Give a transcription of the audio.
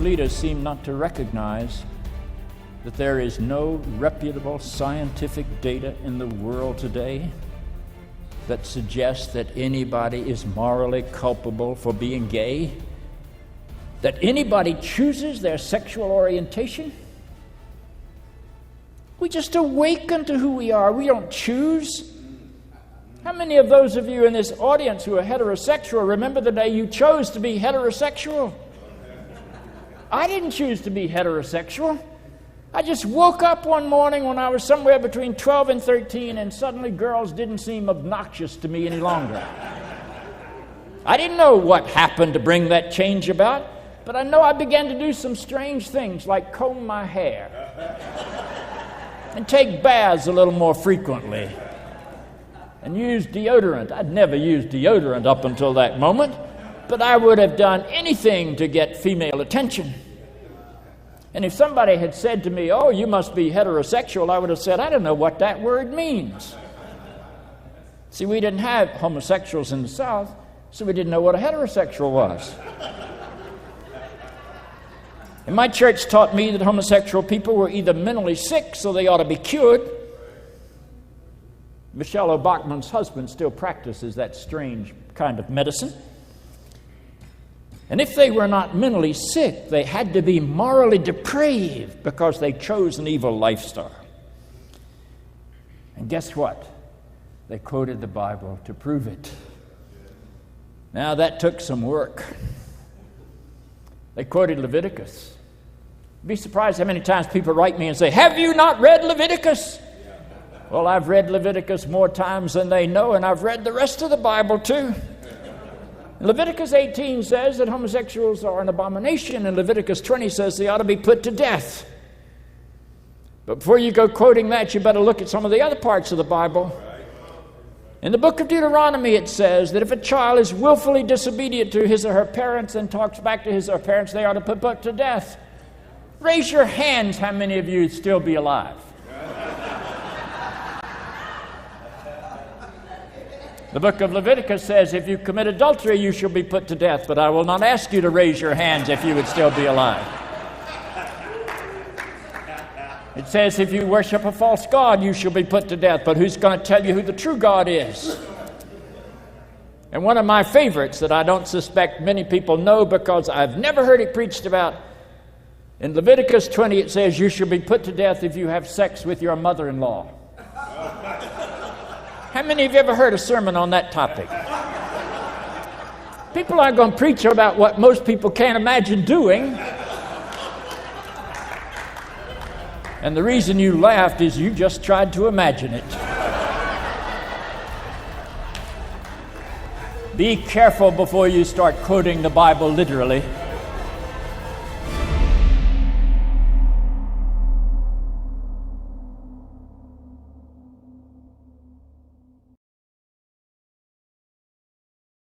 leaders seem not to recognize that there is no reputable scientific data in the world today that suggests that anybody is morally culpable for being gay, that anybody chooses their sexual orientation. We just awaken to who we are. We don't choose. How many of those of you in this audience who are heterosexual remember the day you chose to be heterosexual? I didn't choose to be heterosexual. I just woke up one morning when I was somewhere between 12 and 13, and suddenly girls didn't seem obnoxious to me any longer. I didn't know what happened to bring that change about, but I know I began to do some strange things like comb my hair and take baths a little more frequently and use deodorant. I'd never used deodorant up until that moment, but I would have done anything to get female attention. And if somebody had said to me, "Oh, you must be heterosexual," I would have said, "I don't know what that word means." See, we didn't have homosexuals in the South, so we didn't know what a heterosexual was. And my church taught me that homosexual people were either mentally sick, so they ought to be cured. Michelle Obachman's husband still practices that strange kind of medicine. And if they were not mentally sick, they had to be morally depraved because they chose an evil lifestyle. And guess what? They quoted the Bible to prove it. Now that took some work. They quoted Leviticus. You'd be surprised how many times people write me and say, "Have you not read Leviticus?" Well, I've read Leviticus more times than they know, and I've read the rest of the Bible too. Leviticus 18 says that homosexuals are an abomination, and Leviticus 20 says they ought to be put to death. But before you go quoting that, you better look at some of the other parts of the Bible. In the book of Deuteronomy, it says that if a child is willfully disobedient to his or her parents and talks back to his or her parents, they ought to be put to death. Raise your hands, how many of you would still be alive? The book of Leviticus says if you commit adultery, you shall be put to death, but I will not ask you to raise your hands if you would still be alive. It says if you worship a false god, you shall be put to death, but who's going to tell you who the true God is? And one of my favorites that I don't suspect many people know because I've never heard it preached about, in Leviticus 20 it says you shall be put to death if you have sex with your mother-in-law. How many of you ever heard a sermon on that topic? People aren't going to preach about what most people can't imagine doing. And the reason you laughed is you just tried to imagine it. Be careful before you start quoting the Bible literally.